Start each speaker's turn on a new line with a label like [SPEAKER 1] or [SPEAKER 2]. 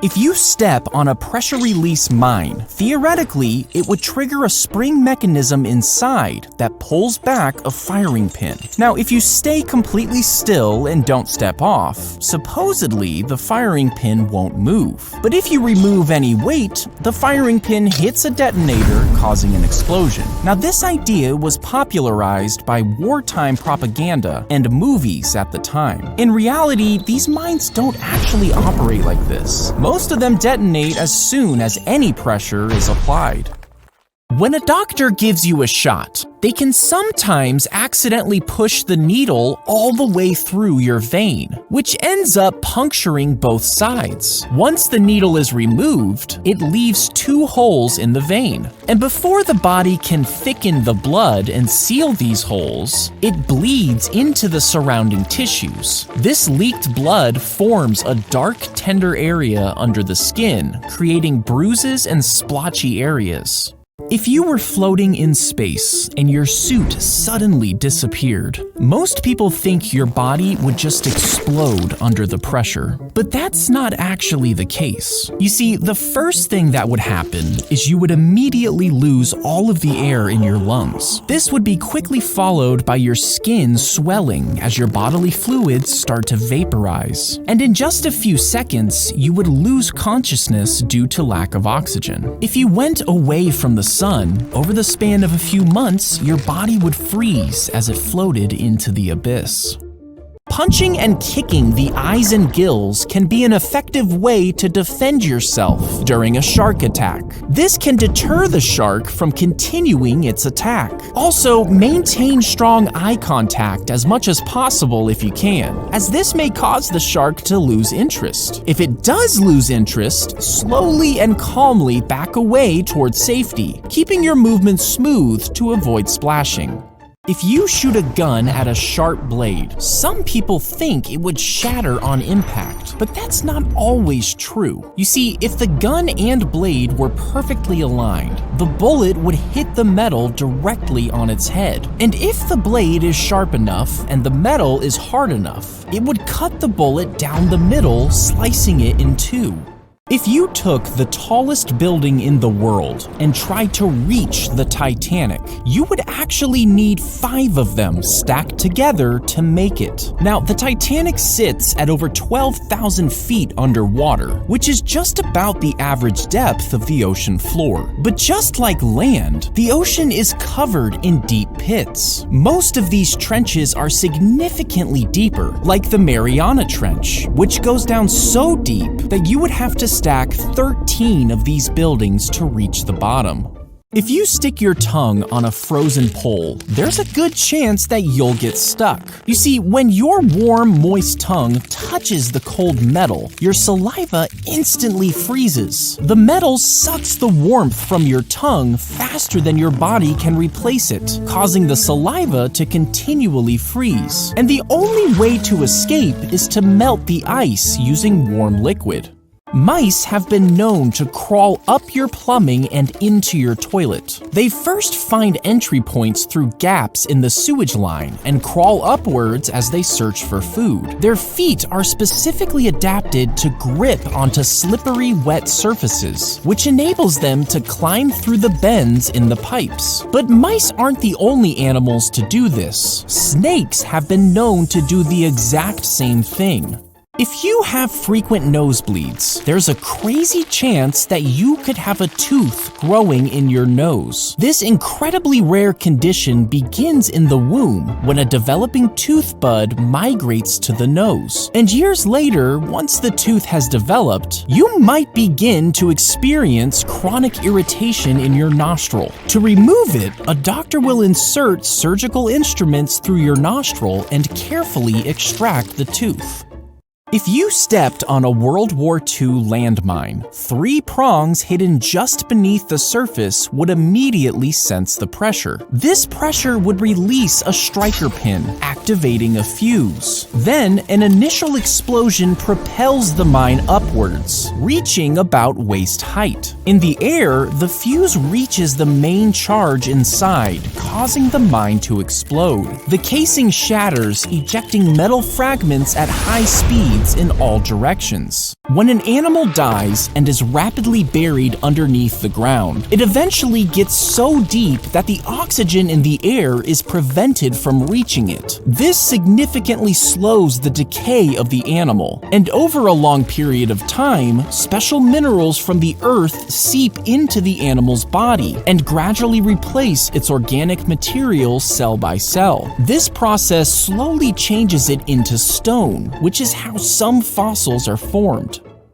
[SPEAKER 1] If you step on a pressure release mine, theoretically, it would trigger a spring mechanism inside that pulls back a firing pin. Now, if you stay completely still and don't step off, supposedly the firing pin won't move. But if you remove any weight, the firing pin hits a detonator, causing an explosion. Now, this idea was popularized by wartime propaganda and movies at the time. In reality, these mines don't actually operate like this. Most of them detonate as soon as any pressure is applied. When a doctor gives you a shot, they can sometimes accidentally push the needle all the way through your vein, which ends up puncturing both sides. Once the needle is removed, it leaves 2 holes in the vein. And before the body can thicken the blood and seal these holes, it bleeds into the surrounding tissues. This leaked blood forms a dark, tender area under the skin, creating bruises and splotchy areas. If you were floating in space and your suit suddenly disappeared, most people think your body would just explode under the pressure. But that's not actually the case. You see, the first thing that would happen is you would immediately lose all of the air in your lungs. This would be quickly followed by your skin swelling as your bodily fluids start to vaporize. And in just a few seconds, you would lose consciousness due to lack of oxygen. If you went away from the sun, over the span of a few months, your body would freeze as it floated into the abyss. Punching and kicking the eyes and gills can be an effective way to defend yourself during a shark attack. This can deter the shark from continuing its attack. Also, maintain strong eye contact as much as possible if you can, as this may cause the shark to lose interest. If it does lose interest, slowly and calmly back away towards safety, keeping your movements smooth to avoid splashing. If you shoot a gun at a sharp blade, some people think it would shatter on impact, but that's not always true. You see, if the gun and blade were perfectly aligned, the bullet would hit the metal directly on its head. And if the blade is sharp enough and the metal is hard enough, it would cut the bullet down the middle, slicing it in 2. If you took the tallest building in the world and tried to reach the Titanic, you would actually need 5 of them stacked together to make it. Now, the Titanic sits at over 12,000 feet underwater, which is just about the average depth of the ocean floor. But just like land, the ocean is covered in deep pits. Most of these trenches are significantly deeper, like the Mariana Trench, which goes down so deep that you would have to stack 13 of these buildings to reach the bottom. If you stick your tongue on a frozen pole, there's a good chance that you'll get stuck. You see, when your warm, moist tongue touches the cold metal, your saliva instantly freezes. The metal sucks the warmth from your tongue faster than your body can replace it, causing the saliva to continually freeze. And the only way to escape is to melt the ice using warm liquid. Mice have been known to crawl up your plumbing and into your toilet. They first find entry points through gaps in the sewage line and crawl upwards as they search for food. Their feet are specifically adapted to grip onto slippery, wet surfaces, which enables them to climb through the bends in the pipes. But mice aren't the only animals to do this. Snakes have been known to do the exact same thing. If you have frequent nosebleeds, there's a crazy chance that you could have a tooth growing in your nose. This incredibly rare condition begins in the womb when a developing tooth bud migrates to the nose. And years later, once the tooth has developed, you might begin to experience chronic irritation in your nostril. To remove it, a doctor will insert surgical instruments through your nostril and carefully extract the tooth. If you stepped on a World War II landmine, 3 prongs hidden just beneath the surface would immediately sense the pressure. This pressure would release a striker pin, activating a fuse. Then, an initial explosion propels the mine upwards, reaching about waist height. In the air, the fuse reaches the main charge inside, causing the mine to explode. The casing shatters, ejecting metal fragments at high speed radiates in all directions. When an animal dies and is rapidly buried underneath the ground, it eventually gets so deep that the oxygen in the air is prevented from reaching it. This significantly slows the decay of the animal, and over a long period of time, special minerals from the earth seep into the animal's body and gradually replace its organic material cell by cell. This process slowly changes it into stone, which is how some fossils are formed.